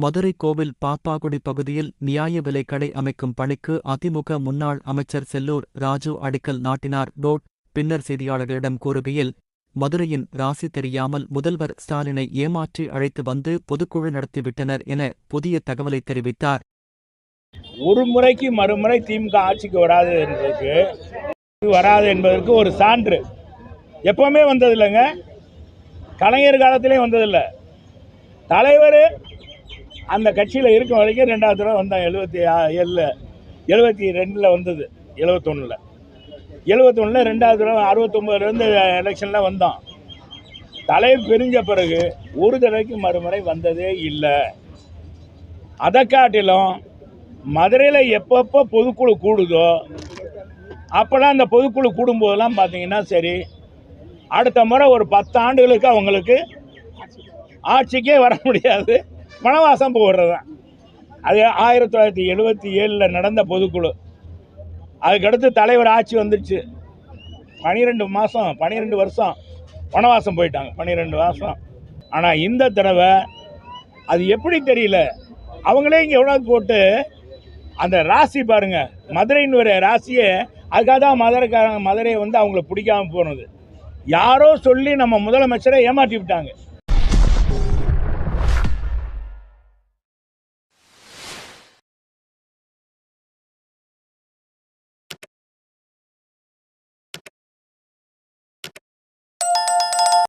மதுரை கோவில் பாப்பாக்குடி பகுதியில் நியாய விலைக் கடை அமைக்கும் பணிக்கு அதிமுக முன்னாள் அமைச்சர் செல்லூர் ராஜு அடிக்கல் நாட்டினார். பின்னர் செய்தியாளர்களிடம் கூறுகையில், மதுரையின் ராசி தெரியாமல் முதல்வர் ஸ்டாலினை ஏமாற்றி அழைத்து வந்து பொதுக்குழு நடத்திவிட்டனர் என புதிய தகவலை தெரிவித்தார். ஒரு முறைக்கு மறுமுறை திமுக ஆட்சிக்கு வராது என்பதற்கு ஒரு சான்று. எப்பவுமே வந்ததில்லைங்க, கலைஞர் காலத்திலே வந்ததில்லை. தலைவர் அந்த கட்சியில் இருக்கும் வரைக்கும் 2வது தடவை வந்தாங்க. 72 வந்தது, 71 2வது தடவை 69 எலெக்ஷனில் வந்தோம். தலைவர் பிரிஞ்ச பிறகு ஒரு தடவைக்கு மறுமுறை வந்ததே இல்லை. அதை காட்டிலும் மதுரையில் எப்பப்போ பொதுக்குழு கூடுதோ அப்போலாம் அந்த பொதுக்குழு கூடும்போதெல்லாம் பார்த்தீங்கன்னா சரி, அடுத்த முறை ஒரு 10 ஆண்டுகளுக்கு அவங்களுக்கு ஆட்சிக்கே வர முடியாது, வனவாசம் போடுறது தான். அது 1977 நடந்த பொதுக்குழு. அதுக்கடுத்து தலைவர் ஆட்சி வந்துடுச்சு. 12 வருஷம் வனவாசம் போயிட்டாங்க, 12 வருஷம். ஆனால் இந்த தடவை அது எப்படி தெரியல, அவங்களே இங்கே எவ்வளோ போட்டு அந்த ராசி பாருங்கள், மதுரைன்னு ஒரு ராசியே. அதுக்காக தான் மதுரையை வந்து அவங்களுக்கு பிடிக்காமல் போனது. யாரோ சொல்லி நம்ம முதலமைச்சரை ஏமாற்றி விட்டாங்க.